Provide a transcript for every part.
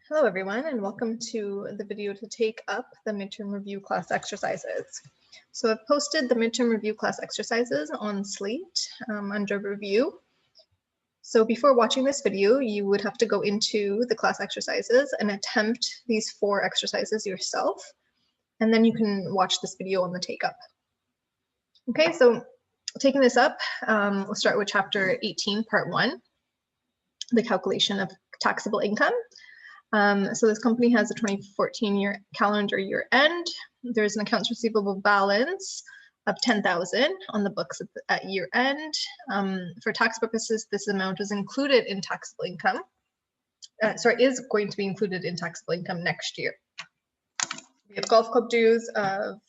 Hello everyone, and welcome to the video to take up the midterm review class exercises. So I've posted the midterm review class exercises on Slate under review. So before watching this video, you would have to go into the class exercises and attempt these 4 exercises yourself, and then you can watch this video on the take up. Okay, so taking this up, we'll start with chapter 18, part 1, the calculation of taxable income. So this company has a 2014 calendar year end. There's an accounts receivable balance of 10,000 on the books at year end. For tax purposes, this amount is included in taxable income. Is going to be included in taxable income next year. We have golf club dues of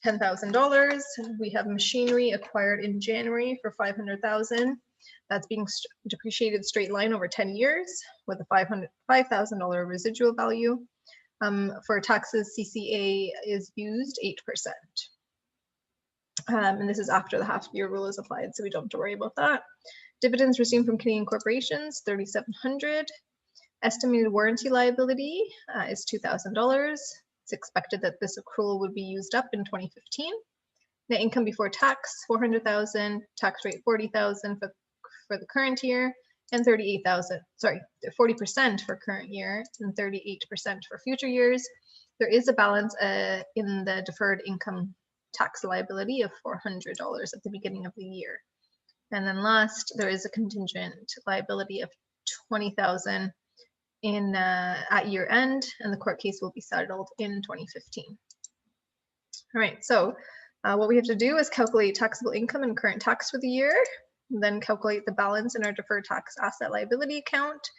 $10,000. We have machinery acquired in January for $500,000. That's being depreciated straight line over 10 years with a $5,000 residual value. For taxes, CCA is used 8%. And this is after the half-year rule is applied, so we don't have to worry about that. Dividends received from Canadian corporations, $3,700. Estimated warranty liability is $2,000. It's expected that this accrual would be used up in 2015. Net income before tax, $400,000. Tax rate, $40,000 for the current year, and 40% for current year and 38% for future years. There is a balance in the deferred income tax liability of $400 at the beginning of the year. And then last, there is a contingent liability of $20,000 at year end, and the court case will be settled in 2015. All right, so what we have to do is calculate taxable income and current tax for the year, then calculate the balance in our deferred tax asset liability account,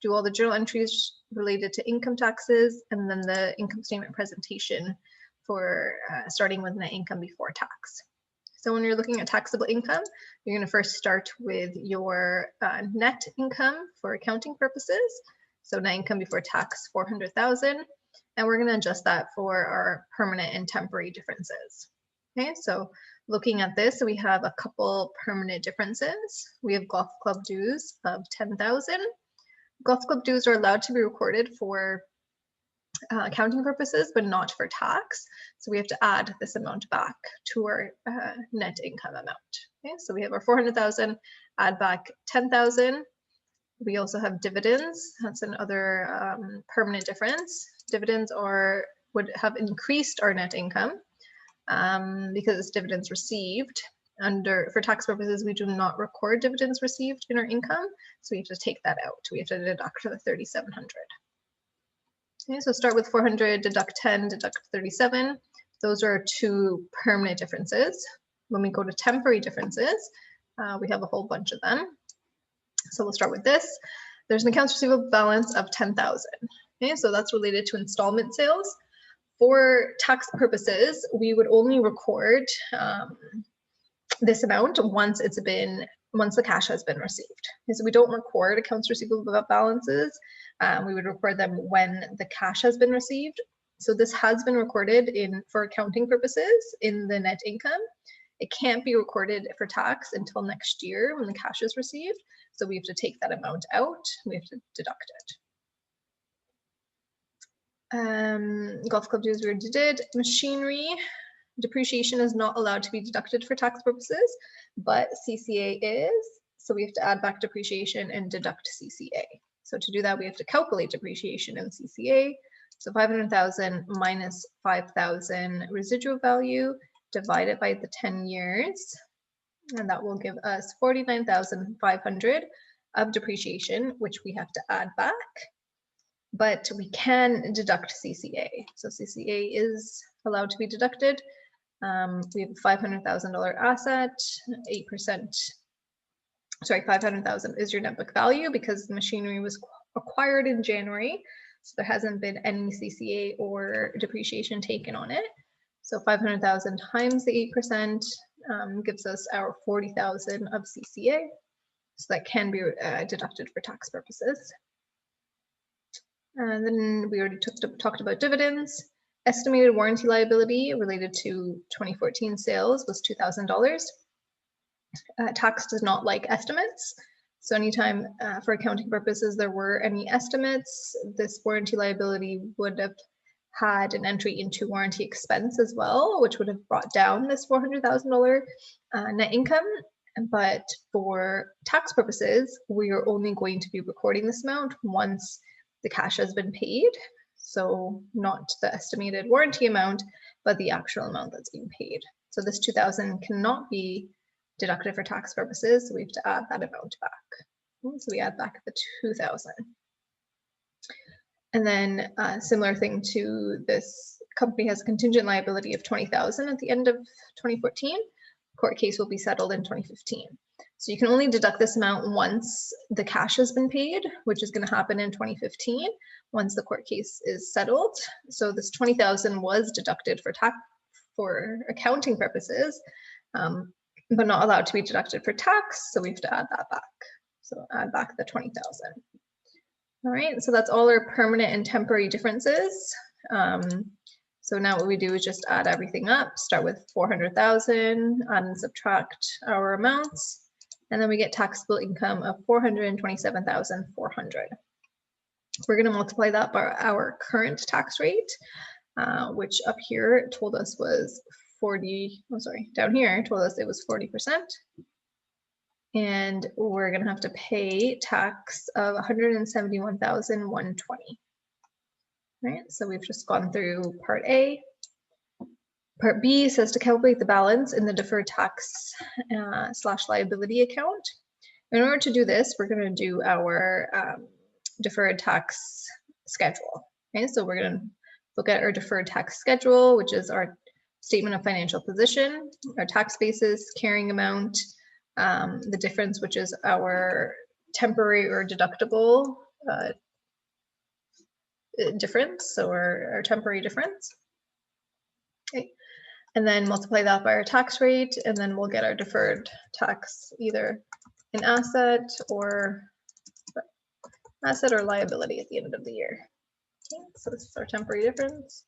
do all the journal entries related to income taxes, and then the income statement presentation for starting with net income before tax. So when you're looking at taxable income, you're going to first start with your net income for accounting purposes. So net income before tax, $400,000, and we're going to adjust that for our permanent and temporary differences. Okay, so looking at this, we have a couple permanent differences. We have golf club dues of $10,000. Golf club dues are allowed to be recorded for accounting purposes, but not for tax. So we have to add this amount back to our net income amount. Okay, so we have our $400,000, add back $10,000. We also have dividends. That's another permanent difference. Dividends would have increased our net income. Because it's dividends received. For tax purposes, we do not record dividends received in our income, so we have to take that out. We have to deduct the $3,700. Okay, so start with 400, deduct 10, deduct 37. Those are 2 permanent differences. When we go to temporary differences, we have a whole bunch of them. So we'll start with this. There's an accounts receivable balance of $10,000. Okay, so that's related to installment sales. For tax purposes, we would only record this amount once the cash has been received. Okay, so we don't record accounts receivable balances. We would record them when the cash has been received. So this has been recorded for accounting purposes in the net income. It can't be recorded for tax until next year when the cash is received. So we have to take that amount out. We have to deduct it. Golf club dues we already did. Machinery depreciation is not allowed to be deducted for tax purposes, but CCA is. So we have to add back depreciation and deduct CCA. So to do that, we have to calculate depreciation and CCA. So 500,000 minus 5,000 residual value divided by the 10 years, and that will give us 49,500 of depreciation, which we have to add back. But we can deduct CCA. So CCA is allowed to be deducted. We have a $500,000 asset, 500,000 is your net book value because the machinery was acquired in January. So there hasn't been any CCA or depreciation taken on it. So 500,000 times the 8% gives us our 40,000 of CCA. So that can be deducted for tax purposes. And then we already talked about dividends. Estimated warranty liability related to 2014 sales was $2,000. Tax does not like estimates. So anytime for accounting purposes there were any estimates, this warranty liability would have had an entry into warranty expense as well, which would have brought down this $400,000 net income. But for tax purposes, we are only going to be recording this amount once the cash has been paid. So not the estimated warranty amount, but the actual amount that's being paid. So this $2,000 cannot be deducted for tax purposes, so we have to add that amount back. So we add back the $2,000. And then a similar thing to this company has a contingent liability of $20,000 at the end of 2014. Court case will be settled in 2015. So you can only deduct this amount once the cash has been paid, which is going to happen in 2015 once the court case is settled. So this $20,000 was deducted for accounting purposes, but not allowed to be deducted for tax. So we have to add that back. So add back the $20,000. All right, so that's all our permanent and temporary differences. So now what we do is just add everything up, start with 400,000, add and subtract our amounts, and then we get taxable income of 427,400. We're going to multiply that by our current tax rate, which up here told us was down here told us it was 40%. And we're going to have to pay tax of 171,120. Right, so we've just gone through part A. Part B says to calculate the balance in the deferred tax / liability account. In order to do this, we're going to do our deferred tax schedule. Okay, so we're going to look at our deferred tax schedule, which is our statement of financial position, our tax basis, carrying amount, the difference, which is our temporary or deductible difference, so our temporary difference. Okay, and then multiply that by our tax rate, and then we'll get our deferred tax, either an asset or liability at the end of the year. Okay, so this is our temporary difference.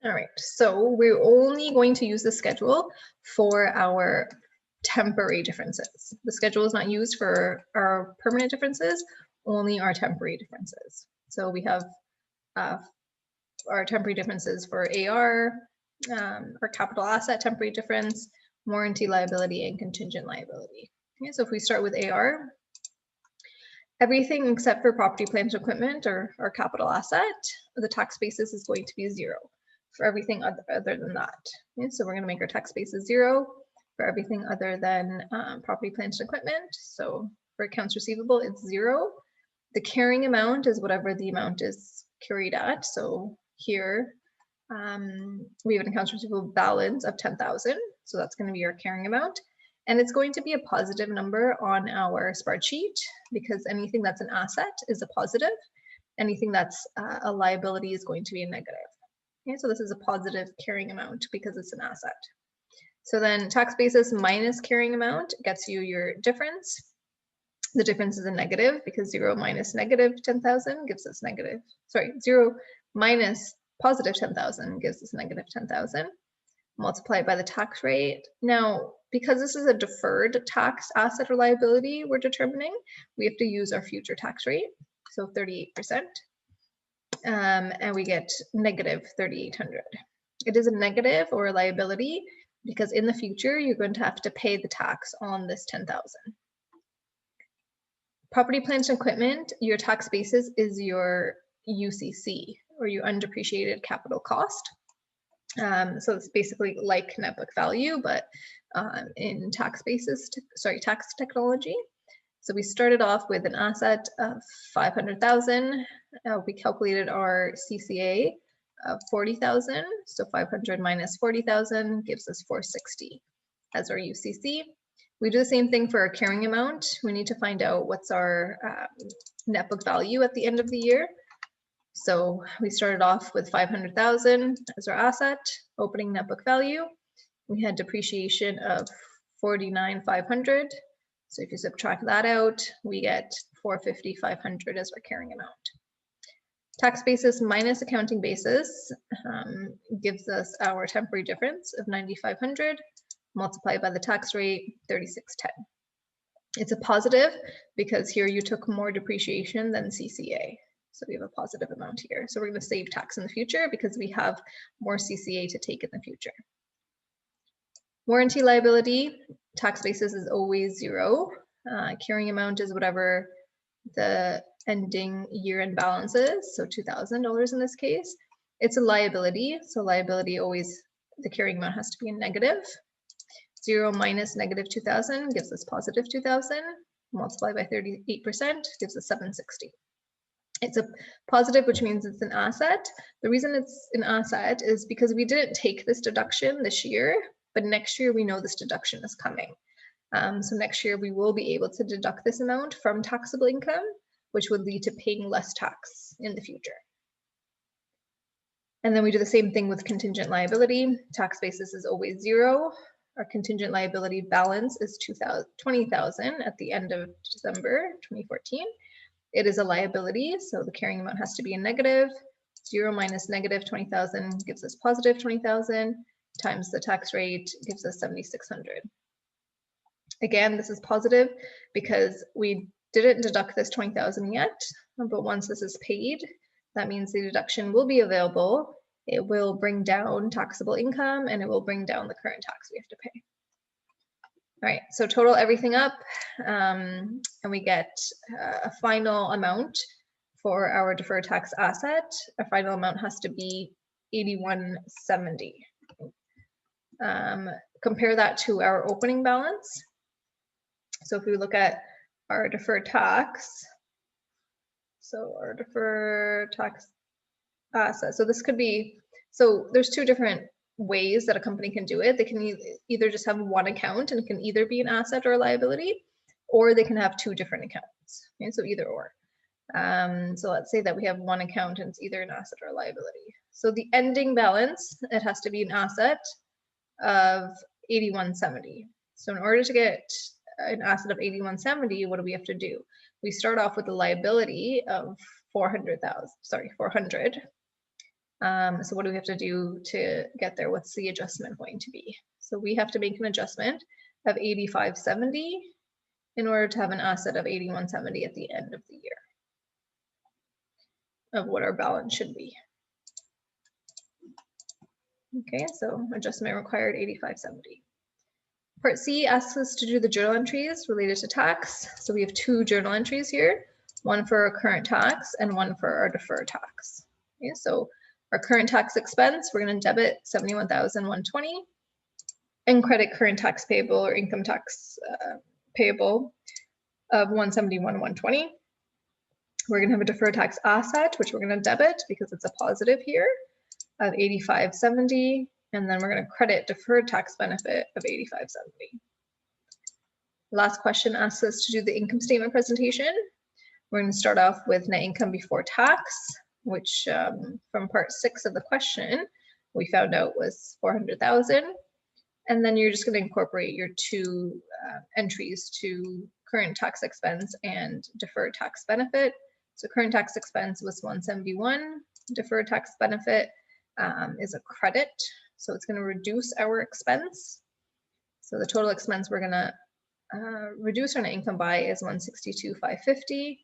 All right, so we're only going to use the schedule for our temporary differences. The schedule is not used for our permanent differences, only our temporary differences. So we have our temporary differences for AR, our capital asset temporary difference, warranty liability, and contingent liability. Okay, so if we start with AR, everything except for property, plant, and equipment, or our capital asset, the tax basis is going to be 0 for everything other than that. Okay, so we're going to make our tax basis 0 for everything other than property, plant, and equipment. So for accounts receivable, it's 0. The carrying amount is whatever the amount is carried at. So here we have an accounts receivable balance of 10,000. So that's going to be our carrying amount. And it's going to be a positive number on our spreadsheet because anything that's an asset is a positive. Anything that's a liability is going to be a negative. Okay, so this is a positive carrying amount because it's an asset. So then tax basis minus carrying amount gets you your difference. The difference is a negative because 0 minus negative 10,000 gives us 0 minus positive 10,000 gives us negative 10,000. Multiplied by the tax rate. Now, because this is a deferred tax asset or liability we're determining, we have to use our future tax rate, so 38%, and we get negative 3,800. It is a negative or a liability because in the future, you're going to have to pay the tax on this 10,000. Property, plant, and equipment, your tax basis is your UCC, or your undepreciated capital cost. So it's basically like net book value, but in tax technology. So we started off with an asset of 500,000. We calculated our CCA of 40,000. So 500 minus 40,000 gives us 460 as our UCC. We do the same thing for our carrying amount. We need to find out what's our net book value at the end of the year. So we started off with 500,000 as our asset, opening net book value. We had depreciation of 49,500. So if you subtract that out, we get 450,500 as our carrying amount. Tax basis minus accounting basis gives us our temporary difference of 9,500 multiplied by the tax rate, 3610. It's a positive because here you took more depreciation than CCA. So we have a positive amount here. So we're going to save tax in the future because we have more CCA to take in the future. Warranty liability, tax basis is always 0. Carrying amount is whatever the ending year-end balance is, so $2,000 in this case. It's a liability, so liability always, the carrying amount has to be a negative. 0 minus negative 2,000 gives us positive 2,000. Multiplied by 38% gives us 760. It's a positive, which means it's an asset. The reason it's an asset is because we didn't take this deduction this year, but next year we know this deduction is coming. So next year we will be able to deduct this amount from taxable income, which would lead to paying less tax in the future. And then we do the same thing with contingent liability. Tax basis is always 0. Our contingent liability balance is $20,000 at the end of December 2014. It is a liability, so the carrying amount has to be a negative. 0 minus negative 20,000 gives us positive 20,000 times the tax rate gives us 7,600. Again, this is positive because we didn't deduct this 20,000 yet, but once this is paid, that means the deduction will be available. It will bring down taxable income and it will bring down the current tax we have to pay. All right, so total everything up, and we get a final amount for our deferred tax asset. Our final amount has to be $81.70. Compare that to our opening balance. So if we look at our deferred tax, so our deferred tax asset, so this could be, so there's two different ways that a company can do it. They can either just have one account and it can either be an asset or a liability, or they can have two different accounts. Okay, so either or. So let's say that we have one account and it's either an asset or a liability. So the ending balance, it has to be an asset of 8170. So in order to get an asset of 8170, what do we have to do? We start off with a liability of 400. So what do we have to do to get there? What's the adjustment going to be? So we have to make an adjustment of 8570 in order to have an asset of 8170 at the end of the year of what our balance should be. Okay, so adjustment required 8570. Part C asks us to do the journal entries related to tax. So we have two journal entries here, one for our current tax and one for our deferred tax. Okay, so our current tax expense, we're going to debit 71,120 and credit current tax payable or income tax payable of 171,120. We're going to have a deferred tax asset, which we're going to debit because it's a positive here of 8570. And then we're going to credit deferred tax benefit of 8570. Last question asks us to do the income statement presentation. We're going to start off with net income before tax, which from part 6 of the question, we found out was 400,000. And then you're just going to incorporate your two entries to current tax expense and deferred tax benefit. So current tax expense was 171, deferred tax benefit is a credit. So it's going to reduce our expense. So the total expense we're going to reduce our net income by is 162,550,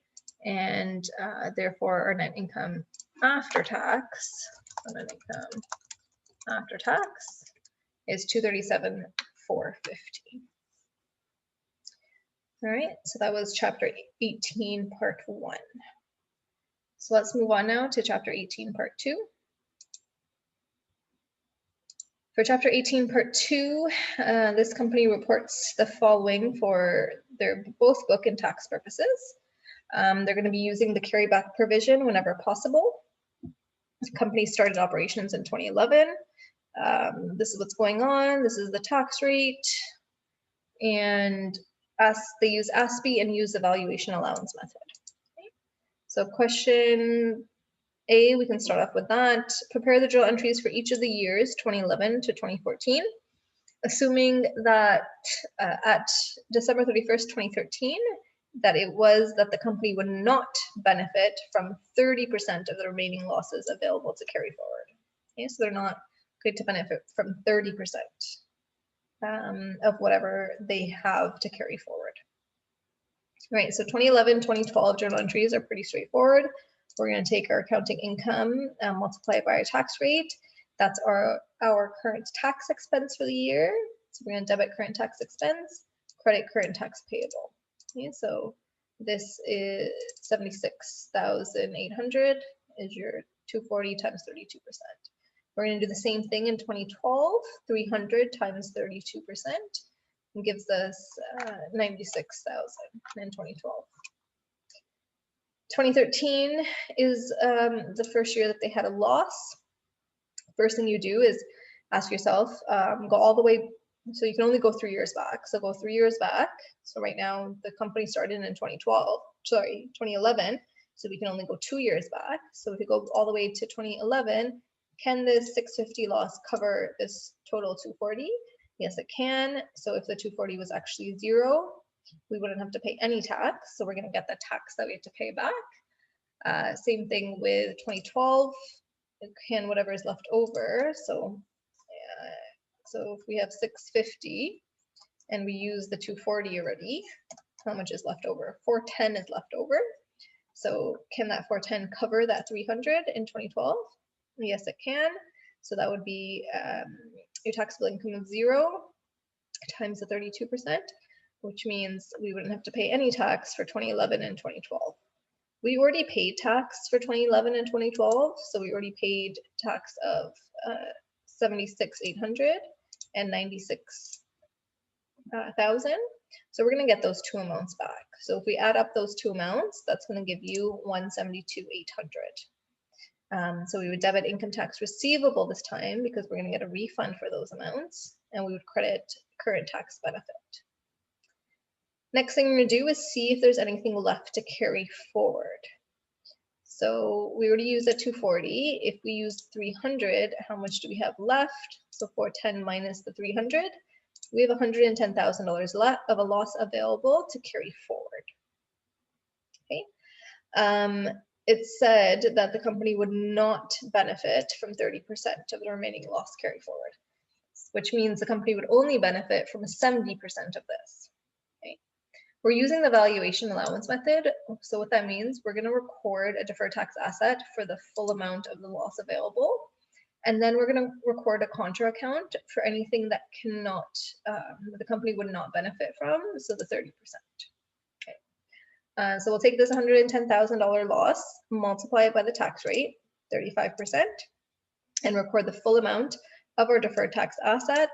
and therefore our net income after tax, is 237,450. All right, so that was chapter 18, part 1. So let's move on now to chapter 18, part 2. For chapter 18, part 2, this company reports the following for their both book and tax purposes. They're going to be using the carryback provision whenever possible. The company started operations in 2011. This is what's going on. This is the tax rate. And they use ASPE and use the valuation allowance method. Okay. So question A, we can start off with that. Prepare the journal entries for each of the years 2011 to 2014, assuming that at December 31st, 2013, that it was that the company would not benefit from 30% of the remaining losses available to carry forward. Okay, so they're not going to benefit from 30%. of whatever they have to carry forward. Right, so 2011, 2012 journal entries are pretty straightforward. We're going to take our accounting income and multiply it by our tax rate. That's our current tax expense for the year. So we're going to debit current tax expense, credit current tax payable. Okay, so this is 76,800 is your 240 times 32%. We're going to do the same thing in 2012, 300 times 32%. Gives us 96,000 in 2012. 2013 is the first year that they had a loss. First thing you do is ask yourself, go all the way, so you can only go 3 years back. So go 3 years back. So right now the company started in 2011. So we can only go 2 years back. So if you go all the way to 2011, can this 650 loss cover this total 240? Yes, it can. So if the 240 was actually 0, we wouldn't have to pay any tax. So we're going to get the tax that we have to pay back. Same thing with 2012. Can whatever is left over. So if we have 650 and we use the 240 already, how much is left over? 410 is left over. So can that 410 cover that 300 in 2012? Yes, it can. So that would be your taxable income of 0 times the 32%, which means we wouldn't have to pay any tax for 2011 and 2012. We already paid tax for 2011 and 2012, so we already paid tax of 76,800 and 96,000. So we're going to get those two amounts back. So if we add up those two amounts, that's going to give you 172,800. So we would debit income tax receivable this time because we're going to get a refund for those amounts, and we would credit current tax benefit. Next thing we're going to do is see if there's anything left to carry forward. So we already used a 240. If we use 300, how much do we have left? So 410 minus the 300, we have $110,000 left of a loss available to carry forward. Okay. It said that the company would not benefit from 30% of the remaining loss carry forward, which means the company would only benefit from 70% of this. Okay. We're using the valuation allowance method. So what that means, we're going to record a deferred tax asset for the full amount of the loss available. And then we're going to record a contra account for anything that cannot, the company would not benefit from, so the 30%. So we'll take this $110,000 loss, multiply it by the tax rate, 35%, and record the full amount of our deferred tax asset,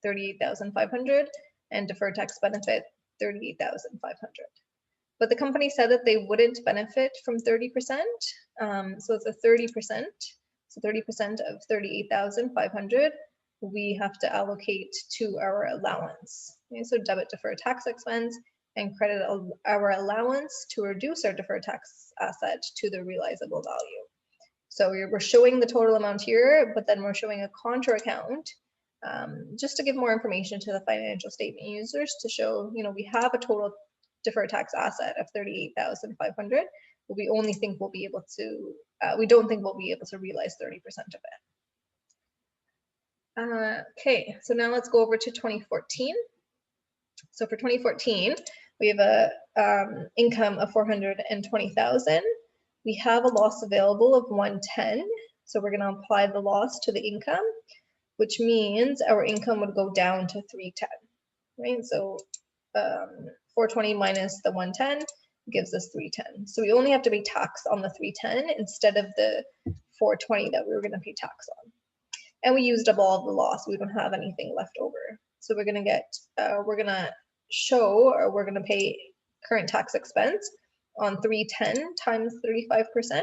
$38,500, and deferred tax benefit, $38,500. But the company said that they wouldn't benefit from 30%, so it's a 30%. So 30% of $38,500, we have to allocate to our allowance. Okay, so debit deferred tax expense and credit our allowance to reduce our deferred tax asset to the realizable value. So we're showing the total amount here, but then we're showing a contra account just to give more information to the financial statement users to show, we have a total deferred tax asset of $38,500, but we only think we'll be able to, we don't think we'll be able to realize 30% of it. Okay, so now let's go over to 2014. So for 2014, we have a income of 420,000. We have a loss available of 110. So we're going to apply the loss to the income, which means our income would go down to 310. Right? So 420 minus the 110 gives us 310. So we only have to pay tax on the 310 instead of the 420 that we were going to pay tax on. And we used up all of the loss. We don't have anything left over. So we're going to get, we're going to show, or we're going to pay current tax expense on 310 times 35%.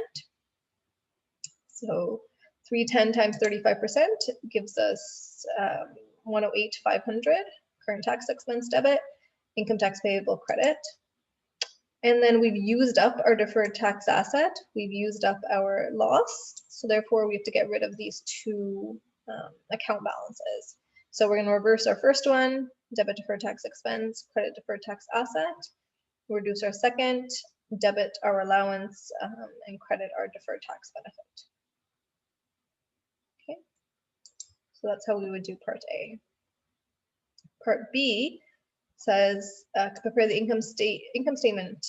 So 310 times 35% gives us 108,500 current tax expense debit, income tax payable credit. And then we've used up our deferred tax asset. We've used up our loss. So therefore we have to get rid of these two account balances. So we're going to reverse our first one, debit deferred tax expense, credit deferred tax asset, reduce our second, debit our allowance, and credit our deferred tax benefit. Okay, so that's how we would do part A. Part B says prepare the income statement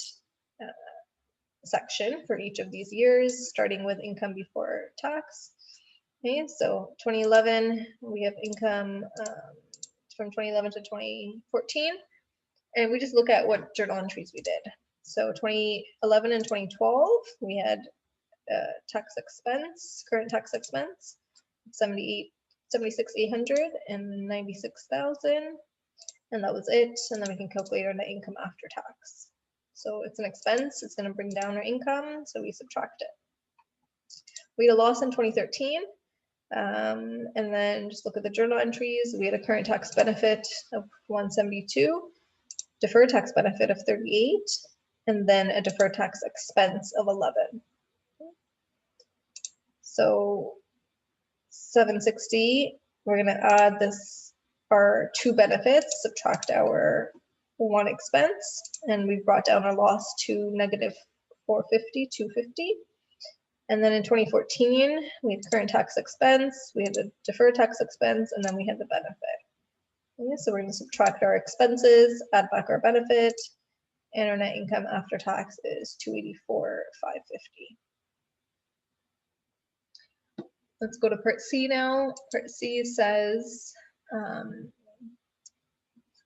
section for each of these years, starting with income before tax. Okay, so 2011, we have income from 2011 to 2014, and we just look at what journal entries we did. So 2011 and 2012, we had tax expense, current tax expense, 76,800 and 96,000, and that was it. And then we can calculate our net income after tax. So it's an expense, it's going to bring down our income, so we subtract it. We had a loss in 2013, and then just look at the journal entries. We had a current tax benefit of 172, deferred tax benefit of 38, and then a deferred tax expense of 11. So 760, we're going to add our two benefits, subtract our one expense, and we've brought down our loss to negative 450, 250. And then in 2014, we had current tax expense, we had a deferred tax expense, and then we had the benefit. Okay, so we're going to subtract our expenses, add back our benefit, and our net income after tax is 284,550. Let's go to Part C now. Part C says,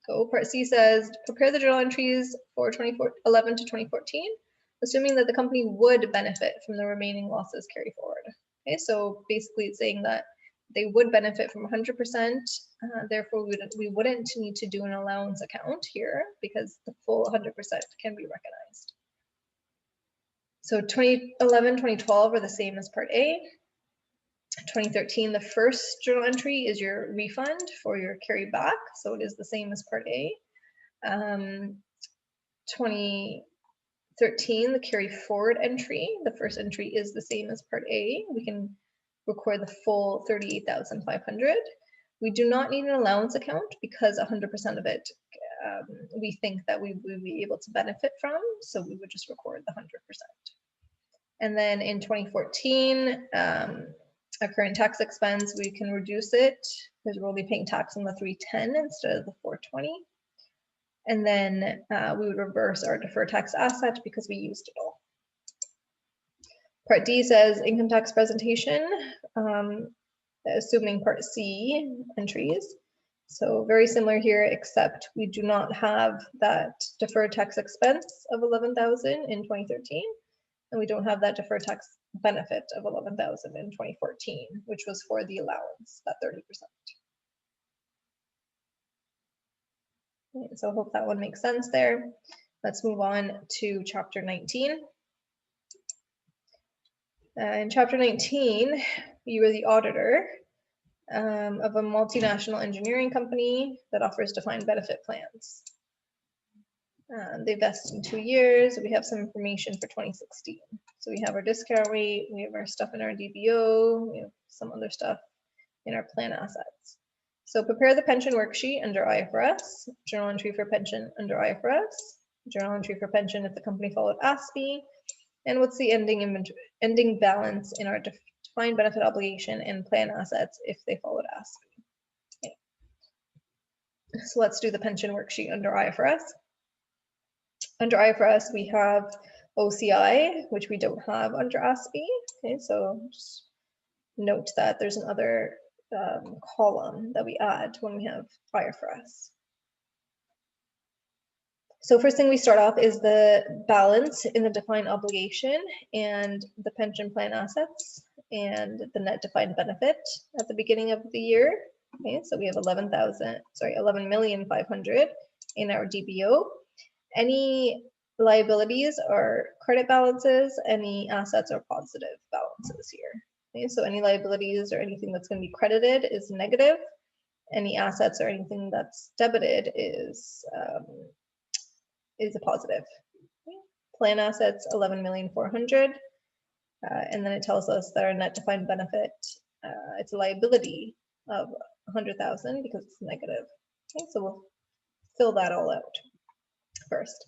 Part C says, prepare the journal entries for 2011 to 2014, assuming that the company would benefit from the remaining losses carried forward. Okay, so basically it's saying that they would benefit from 100%, therefore we wouldn't need to do an allowance account here because the full 100% can be recognized. So 2011, 2012 are the same as Part A. 2013, the first journal entry is your refund for your carry back, so it is the same as Part A. 2013, the carry forward entry, the first entry is the same as Part A. We can record the full 38,500. We do not need an allowance account because 100% of it we think that we would be able to benefit from, so we would just record the 100%. And then in 2014, our current tax expense, we can reduce it because we're only paying tax on the 310 instead of the 420. And then we would reverse our deferred tax asset because we used it all. Part D says income tax presentation, assuming Part C entries. So very similar here, except we do not have that deferred tax expense of 11,000 in 2013, and we don't have that deferred tax benefit of 11,000 in 2014, which was for the allowance, that 30%. Okay, so I hope that one makes sense there. Let's move on to Chapter 19. In Chapter 19, you are the auditor of a multinational engineering company that offers defined benefit plans. They vest in 2 years. We have some information for 2016. So we have our discount rate, we have our stuff in our DBO, we have some other stuff in our plan assets. So prepare the pension worksheet under IFRS, journal entry for pension under IFRS, journal entry for pension if the company followed ASPE, and what's the ending balance in our defined benefit obligation and plan assets if they followed ASPE. Okay. So let's do the pension worksheet under IFRS. Under IFRS, we have OCI, which we don't have under ASPE. Okay, so just note that there's another column that we add when we have IFRS. So first thing we start off is the balance in the defined obligation and the pension plan assets and the net defined benefit at the beginning of the year. Okay, so we have 11,500,000 in our DBO. Any liabilities are credit balances, any assets are positive balances here. Okay, so any liabilities or anything that's going to be credited is negative. Any assets or anything that's debited is a positive. Okay. Plan assets 11,400,000, and then it tells us that our net defined benefit it's a liability of 100,000 because it's negative. Okay, so we'll fill that all out first.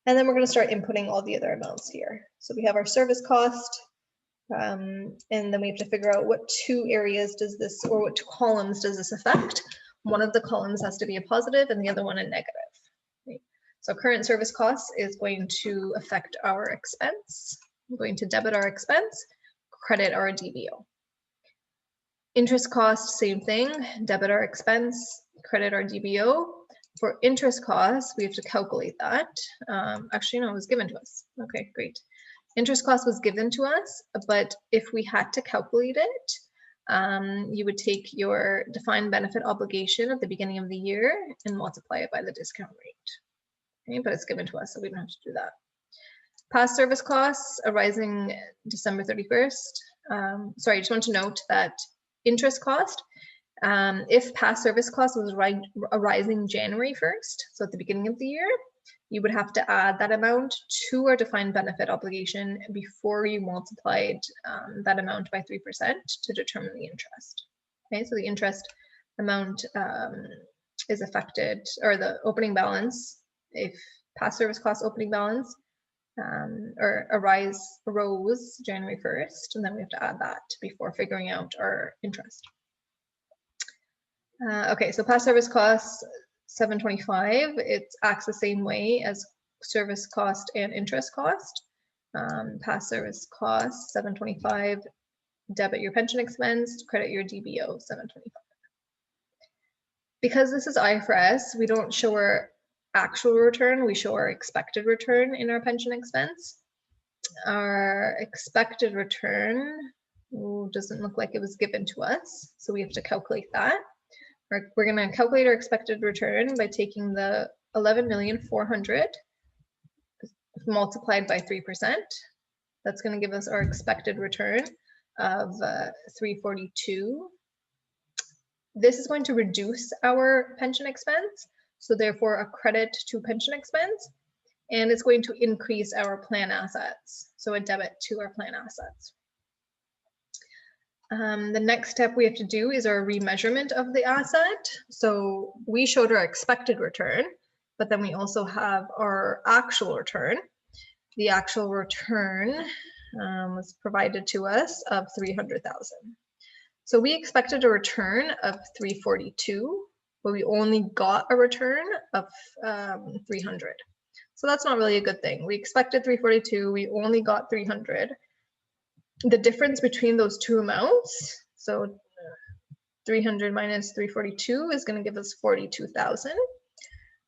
And then we're going to start inputting all the other amounts here. So we have our service cost, and then we have to figure out what two areas does this, or what two columns does this affect. one of the columns has to be a positive and the other one a negative. Okay. So current service costs is going to affect our expense. I'm going to debit our expense, credit our DBO. Interest cost, same thing, debit our expense, credit our DBO. For interest costs, we have to calculate that. Actually, no, it was given to us. Okay, great. Interest cost was given to us, but if we had to calculate it, you would take your defined benefit obligation at the beginning of the year and multiply it by the discount rate. Okay, but it's given to us, so we don't have to do that. Past service costs arising December 31st. Sorry, I just want to note that interest cost, if past service cost was arising January 1st, so at the beginning of the year, you would have to add that amount to our defined benefit obligation before you multiplied that amount by 3% to determine the interest. Okay, so the interest amount is affected, or the opening balance, if past service cost opening balance arose January 1st, and then we have to add that before figuring out our interest. Okay, so past service costs, 725, it acts the same way as service cost and interest cost. Past service cost, 725, debit your pension expense, credit your DBO, 725. Because this is IFRS, we don't show our actual return, we show our expected return in our pension expense. Our expected return doesn't look like it was given to us, so we have to calculate that. We're going to calculate our expected return by taking the 11,400,000 multiplied by 3%. That's going to give us our expected return of 342. This is going to reduce our pension expense, so therefore a credit to pension expense, and it's going to increase our plan assets, so a debit to our plan assets. The next step we have to do is our remeasurement of the asset. So we showed our expected return, but then we also have our actual return. The actual return was provided to us of 300,000. So we expected a return of 342, but we only got a return of 300. So that's not really a good thing. We expected 342, we only got 300. The difference between those two amounts, so 300 minus 342 is going to give us 42,000.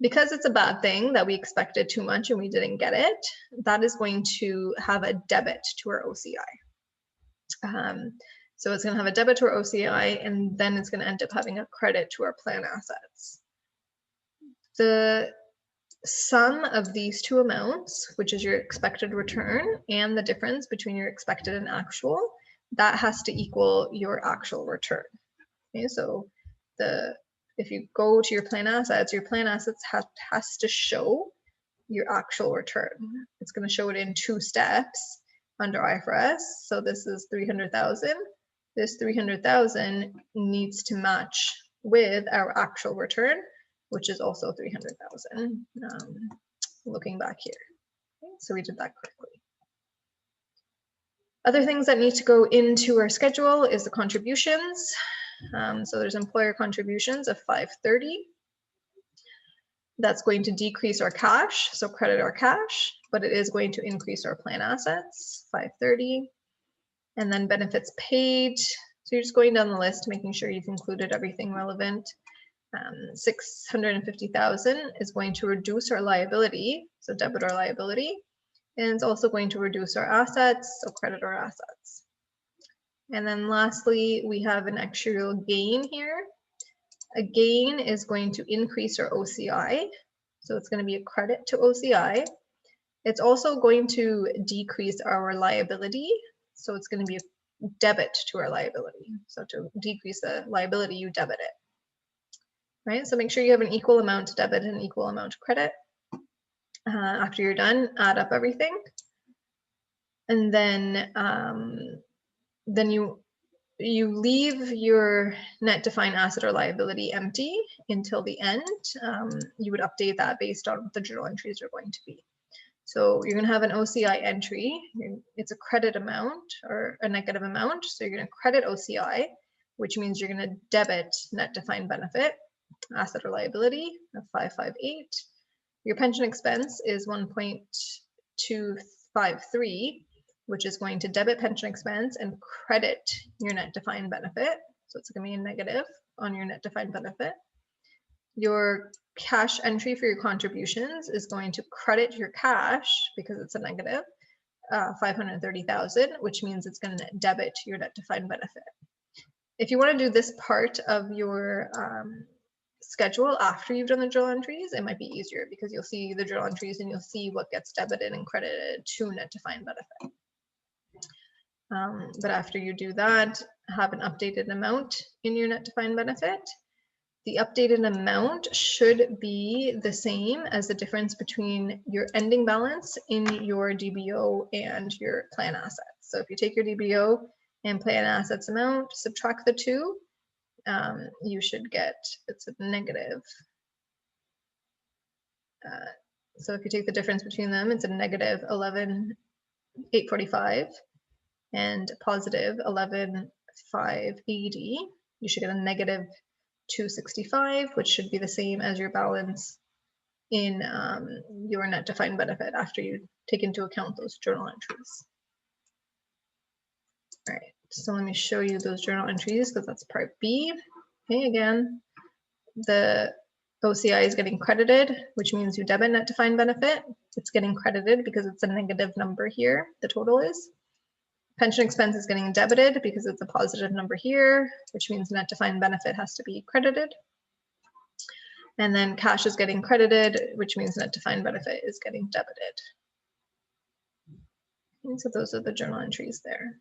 Because it's a bad thing that we expected too much and we didn't get it, that is going to have a debit to our OCI. So it's going to have a debit to our OCI, and then it's going to end up having a credit to our plan assets. The sum of these two amounts, which is your expected return and the difference between your expected and actual, that has to equal your actual return. Okay, so if you go to your plan assets has to show your actual return. It's going to show it in two steps under IFRS. So this is 300,000. This 300,000 needs to match with our actual return, which is also 300,000, looking back here. Okay, so we did that correctly. Other things that need to go into our schedule is the contributions. So there's employer contributions of 530. That's going to decrease our cash, so credit our cash, but it is going to increase our plan assets, 530. And then benefits paid. So you're just going down the list, making sure you've included everything relevant. 650,000 is going to reduce our liability, so debit our liability, and it's also going to reduce our assets, so credit our assets. And then lastly, we have an actuarial gain here. A gain is going to increase our OCI, so it's going to be a credit to OCI. It's also going to decrease our liability, so it's going to be a debit to our liability. So to decrease the liability, you debit it. Right, so make sure you have an equal amount to debit and an equal amount to credit. After you're done, add up everything, and then you leave your net defined asset or liability empty until the end. You would update that based on what the journal entries are going to be. So you're going to have an OCI entry. It's a credit amount or a negative amount. So you're going to credit OCI, which means you're going to debit net defined benefit. asset or liability of 558. Your pension expense is 1.253, which is going to debit pension expense and credit your net defined benefit. So it's going to be a negative on your net defined benefit. Your cash entry for your contributions is going to credit your cash because it's a negative, 530,000, which means it's going to debit your net defined benefit. If you want to do this part of your schedule after you've done the journal entries, it might be easier because you'll see the journal entries and you'll see what gets debited and credited to net defined benefit. But after you do that, have an updated amount in your net defined benefit. The updated amount should be the same as the difference between your ending balance in your DBO and your plan assets. So if you take your DBO and plan assets amount, subtract the two, you should get, it's a negative. So if you take the difference between them, it's a negative 11,845 and positive 11,580. You should get a negative 265, which should be the same as your balance in your net defined benefit after you take into account those journal entries. All right, so let me show you those journal entries because that's part B. Okay, again, the OCI is getting credited, which means you debit net defined benefit. It's getting credited because it's a negative number here, the total is. Pension expense is getting debited because it's a positive number here, which means net defined benefit has to be credited. And then cash is getting credited, which means net defined benefit is getting debited. And so those are the journal entries there.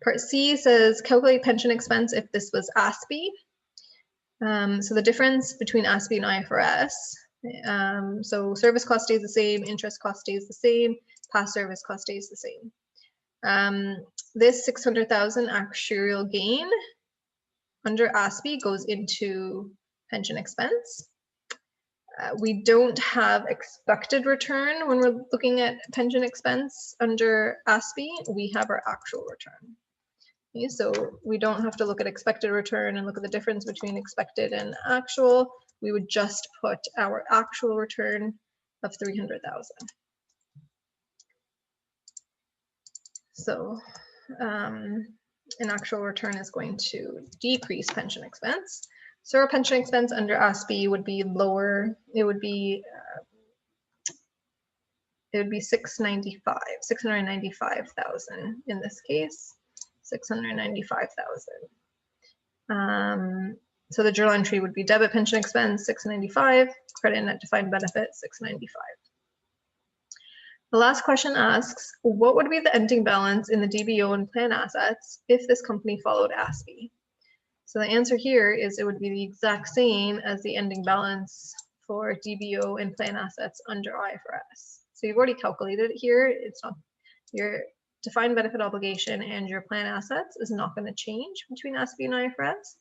Part C says calculate pension expense if this was ASPE. So the difference between ASPE and IFRS, so service cost stays the same, interest cost stays the same, past service cost stays the same. This 600,000 actuarial gain under ASPE goes into pension expense. We don't have expected return when we're looking at pension expense under ASPE. We have our actual return. Okay, so we don't have to look at expected return and look at the difference between expected and actual. We would just put our actual return of 300,000. So an actual return is going to decrease pension expense. So our pension expense under ASPE would be lower. It would be 695,000 in this case. 695,000. So the journal entry would be debit pension expense 695, credit net defined benefit 695. The last question asks, what would be the ending balance in the DBO and plan assets if this company followed ASPE? So the answer here is it would be the exact same as the ending balance for DBO and plan assets under IFRS. So you've already calculated it here. It's not your defined benefit obligation and your plan assets is not going to change between ASPE and IFRS.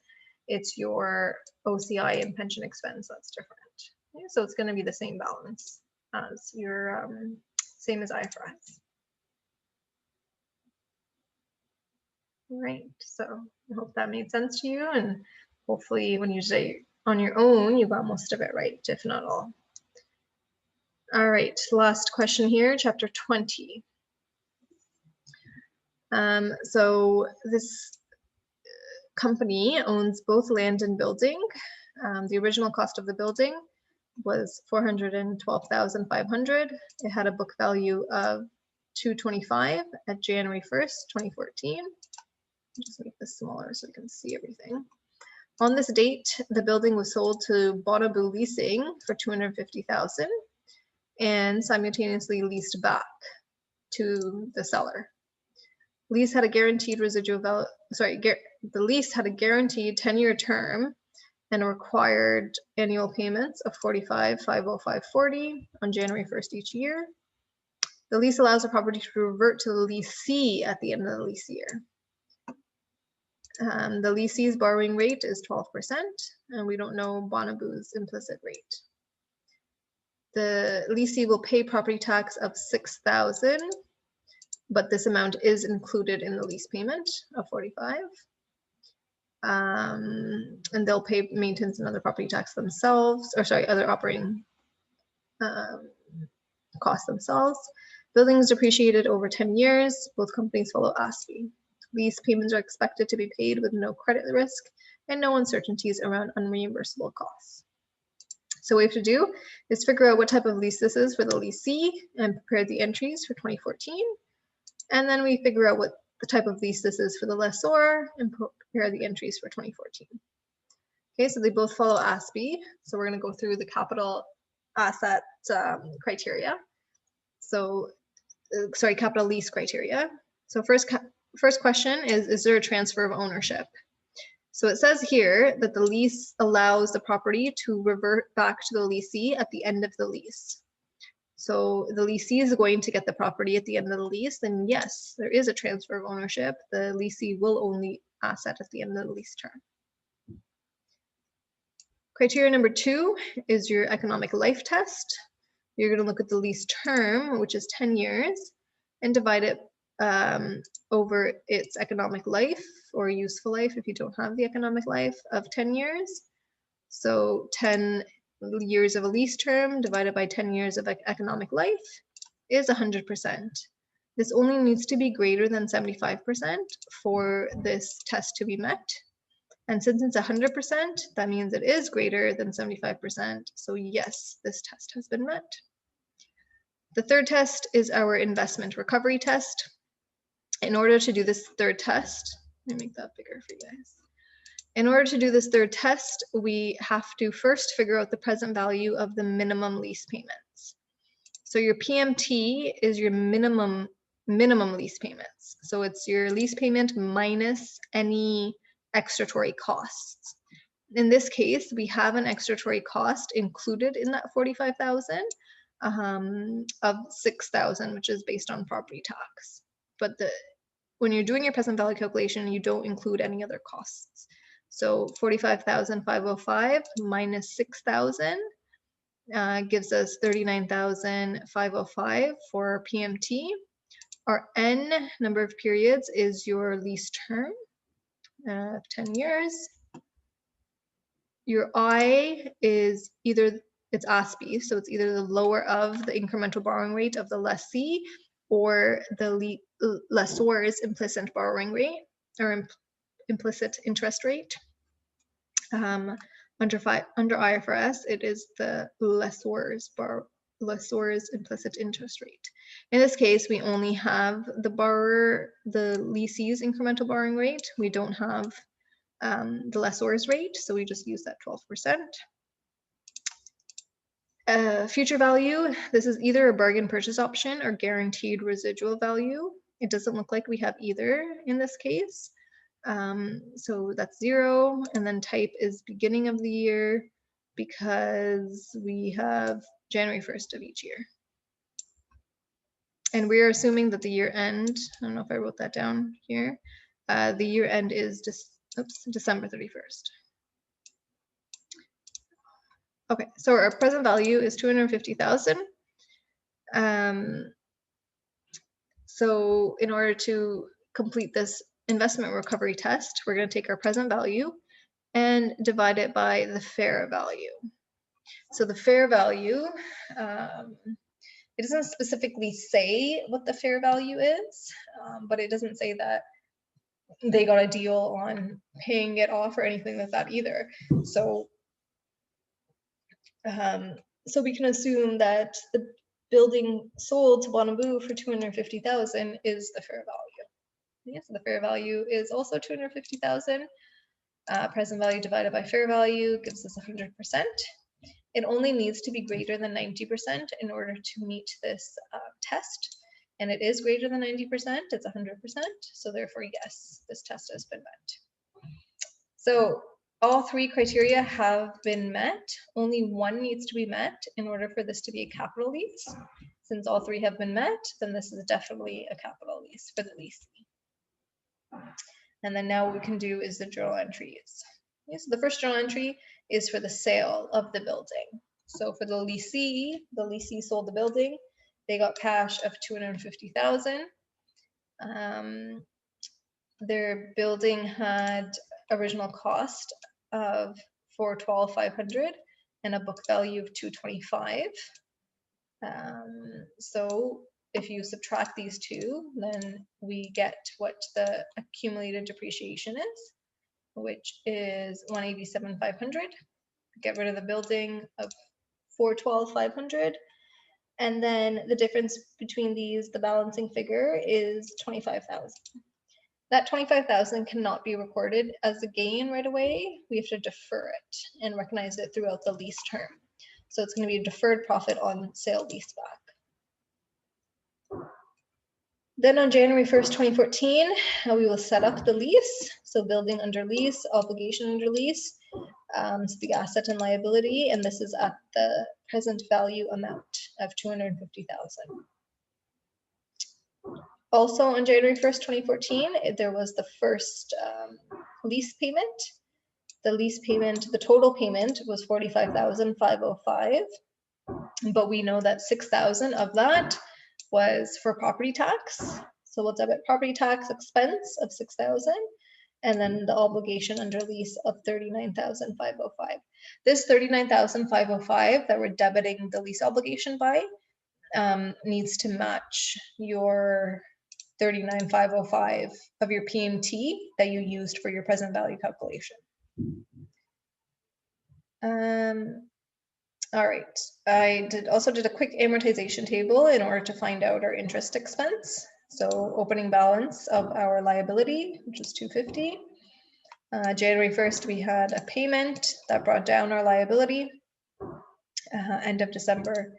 It's your OCI and pension expense that's different. Okay, so it's going to be the same balance as your same as IFRS. All right, so I hope that made sense to you, and hopefully when you say on your own, you got most of it right, if not all. All right, last question here, chapter 20. So this company owns both land and building. The original cost of the building was 412,500. It had a book value of 225 at January 1st, 2014. Just make this smaller so you can see everything. On this date, the building was sold to Bonabu Leasing for 250,000 and simultaneously leased back to the seller. Lease had a guaranteed residual value, the lease had a guaranteed 10-year term and required annual payments of 45,505.40 on January 1st each year. The lease allows the property to revert to the leasee at the end of the lease year. The leasee's borrowing rate is 12%, and we don't know Bonabu's implicit rate. The leasee will pay property tax of 6,000, but this amount is included in the lease payment of 45. and they'll pay maintenance and other property tax themselves, or sorry, other operating costs themselves. Buildings depreciated over 10 years. Both companies follow ASPE. Lease payments are expected to be paid with no credit risk and no uncertainties around unreimbursable costs. So what we have to do is figure out what type of lease this is for the leasee and prepare the entries for 2014. And then we figure out what the type of lease this is for the lessor and prepare the entries for 2014. Okay, so they both follow ASPE. So we're going to go through the capital asset criteria. So, sorry, capital lease criteria. So first question is there a transfer of ownership? So it says here that the lease allows the property to revert back to the leasee at the end of the lease. So the leasee is going to get the property at the end of the lease, then yes, there is a transfer of ownership. The leasee will own the asset at the end of the lease term. Criteria number 2 is your economic life test. You're going to look at the lease term, which is 10 years, and divide it over its economic life or useful life if you don't have the economic life of 10 years. So 10 years of a lease term divided by 10 years of economic life is 100%. This only needs to be greater than 75% for this test to be met. And since it's 100%, that means it is greater than 75%. So yes, this test has been met. The third test is our investment recovery test. In order to do this third test, let me make that bigger for you guys. In order to do this third test, we have to first figure out the present value of the minimum lease payments. So your PMT is your minimum lease payments. So it's your lease payment minus any extratory costs. In this case, we have an extratory cost included in that 45,000 of 6,000, which is based on property tax. But when you're doing your present value calculation, you don't include any other costs. So 45,505 minus 6,000 gives us 39,505 for PMT. Our N, number of periods, is your lease term of 10 years. Your I is it's ASPE, so it's either the lower of the incremental borrowing rate of the lessee or the lessor's implicit borrowing rate or implicit interest rate. Under IFRS, it is the lessor's implicit interest rate. In this case, we only have the lessee's incremental borrowing rate. We don't have the lessor's rate, so we just use that 12%. Future value, this is either a bargain purchase option or guaranteed residual value. It doesn't look like we have either in this case. So that's 0, and then type is beginning of the year because we have January 1st of each year. And we're assuming that the year end, I don't know if I wrote that down here, the year end is December 31st. Okay, so our present value is 250,000. So in order to complete this investment recovery test, we're going to take our present value and divide it by the fair value. So the fair value, it doesn't specifically say what the fair value is, but it doesn't say that they got a deal on paying it off or anything like that either. So we can assume that the building sold to Bonnaboo for 250,000 is the fair value. Yes, the fair value is also 250,000. Present value divided by fair value gives us 100%. It only needs to be greater than 90% in order to meet this test. And it is greater than 90%, it's 100%. So therefore, yes, this test has been met. So all 3 criteria have been met. Only one needs to be met in order for this to be a capital lease. Since all 3 have been met, then this is definitely a capital lease for the leasee. And then now what we can do is the journal entries. Okay, so the first journal entry is for the sale of the building. So for the leasee sold the building. They got cash of 250,000. Their building had original cost of $412,500 and a book value of $225. So if you subtract these two, then we get what the accumulated depreciation is, which is $187,500. Get rid of the building of $412,500. And then the difference between these, the balancing figure, is $25,000. That $25,000 cannot be recorded as a gain right away. We have to defer it and recognize it throughout the lease term. So it's going to be a deferred profit on sale leaseback. Then on January 1st, 2014, we will set up the lease. So building under lease, obligation under lease, so the asset and liability, and this is at the present value amount of $250,000. Also on January 1st, 2014, there was the first lease payment. The lease payment, the total payment was $45,505, but we know that $6,000 of that was for property tax. So we'll debit property tax expense of $6,000 and then the obligation under lease of $39,505. This $39,505 that we're debiting the lease obligation by needs to match your $39,505 of your PMT that you used for your present value calculation. All right, I also did a quick amortization table in order to find out our interest expense. So opening balance of our liability, which is $250. January 1st, we had a payment that brought down our liability. End of December,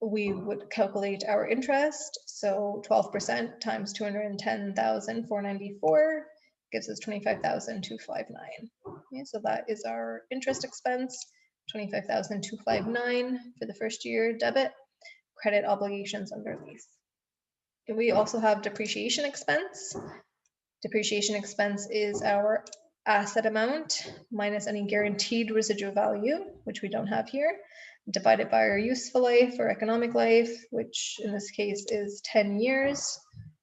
we would calculate our interest. So 12% times 210,494 gives us 25,259. Okay, so that is our interest expense, 25,259 for the first year debit, credit obligations under lease. And we also have depreciation expense. Depreciation expense is our asset amount minus any guaranteed residual value, which we don't have here, divided by our useful life or economic life, which in this case is 10 years.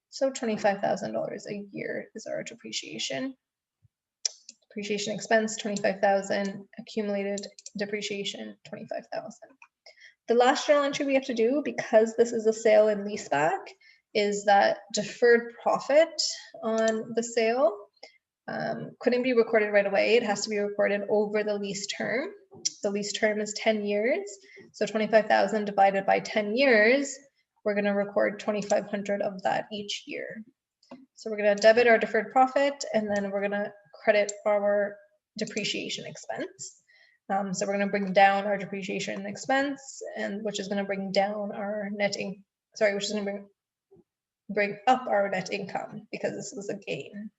So $25,000 a year is our depreciation. Depreciation expense, 25,000, accumulated depreciation, 25,000. The last journal entry we have to do, because this is a sale and leaseback, is that deferred profit on the sale couldn't be recorded right away. It has to be recorded over the lease term. The lease term is 10 years. So 25,000 divided by 10 years, we're going to record 2,500 of that each year. So we're going to debit our deferred profit, and then we're going to credit our depreciation expense. So we're going to bring down our depreciation expense, and which is going to bring down our net income. Sorry, which is going to bring up our net income because this was a gain.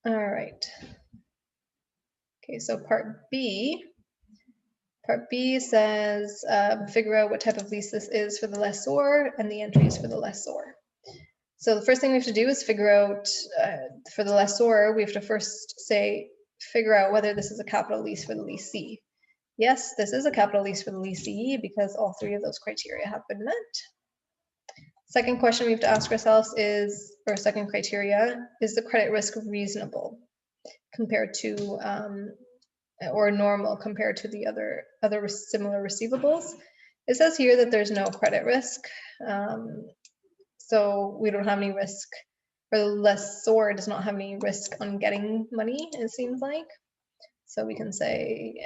All right. Okay, so part B says figure out what type of lease this is for the lessor and the entries for the lessor. So the first thing we have to do is figure out for the lessor, we have to first figure out whether this is a capital lease for the leasee. Yes, this is a capital lease for the leasee because all three of those criteria have been met. Second question we have to ask ourselves is, or second criteria, is the credit risk reasonable compared to, or normal compared to the other similar receivables? It says here that there's no credit risk. So we don't have any risk, or the lessor does not have any risk on getting money, it seems like. So we can say,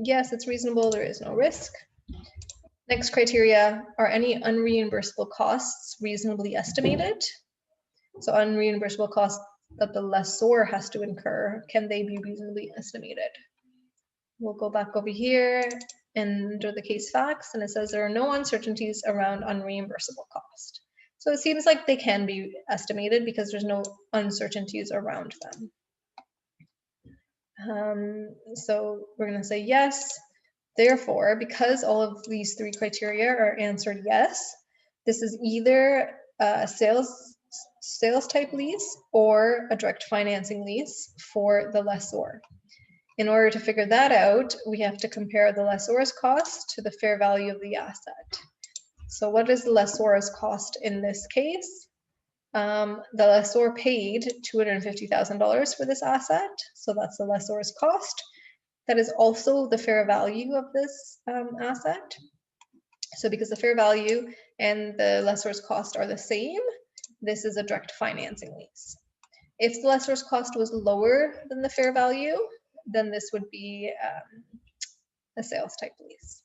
yes, it's reasonable, there is no risk. Next criteria, are any unreimbursable costs reasonably estimated? So unreimbursable costs that the lessor has to incur, can they be reasonably estimated? We'll go back over here and under the case facts, and it says there are no uncertainties around unreimbursable cost. So it seems like they can be estimated because there's no uncertainties around them. So we're going to say yes. Therefore, because all of these three criteria are answered yes, this is either a sales type lease or a direct financing lease for the lessor. In order to figure that out, we have to compare the lessor's cost to the fair value of the asset. So what is the lessor's cost in this case? The lessor paid $250,000 for this asset, so that's the lessor's cost. That is also the fair value of this asset. So because the fair value and the lessor's cost are the same, this is a direct financing lease. If the lessor's cost was lower than the fair value, then this would be a sales type lease.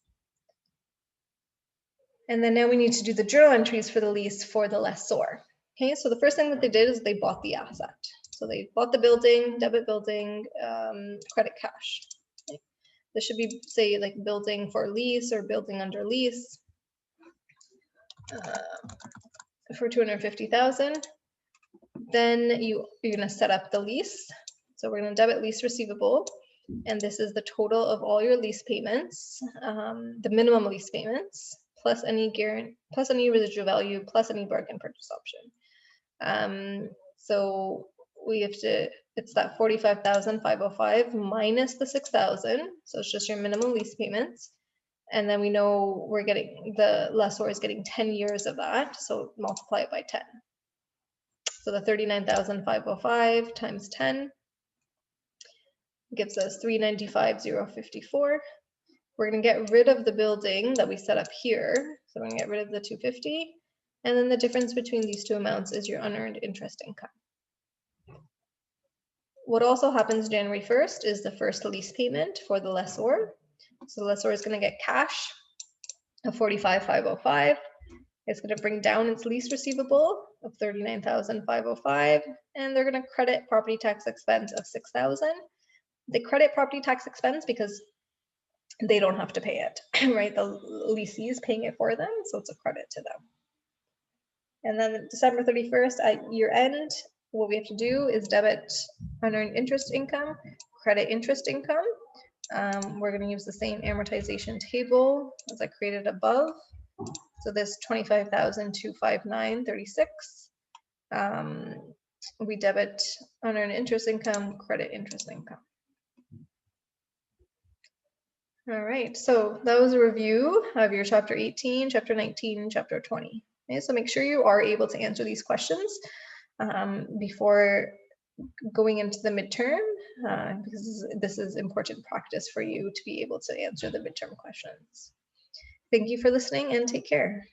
And then now we need to do the journal entries for the lease for the lessor. Okay, so the first thing that they did is they bought the asset. So they bought the building, debit building, credit cash. Okay. This should be, say, like building for lease or building under lease for $250,000. Then you're going to set up the lease. So we're going to debit lease receivable. And this is the total of all your lease payments, the minimum lease payments, plus any residual value, plus any bargain purchase option. So we have to, it's that 45,505 minus the 6,000. So it's just your minimum lease payments. And then we know we're getting, the lessor is getting 10 years of that. So multiply it by 10. So the 39,505 times 10 gives us 395,054. We're going to get rid of the building that we set up here. So we're going to get rid of the 250. And then the difference between these two amounts is your unearned interest income. What also happens January 1st is the first lease payment for the lessor. So the lessor is going to get cash of 45,505. It's going to bring down its lease receivable of 39,505, and they're going to credit property tax expense of 6,000. They credit property tax expense because they don't have to pay it, right? The leasee is paying it for them, so it's a credit to them. And then December 31st at year end, what we have to do is debit unearned interest income, credit interest income. We're going to use the same amortization table as I created above. So this 25,259.36. We debit unearned interest income, credit interest income. All right, so that was a review of your chapter 18, chapter 19, chapter 20. Okay, so make sure you are able to answer these questions before going into the midterm, because this is important practice for you to be able to answer the midterm questions. Thank you for listening and take care.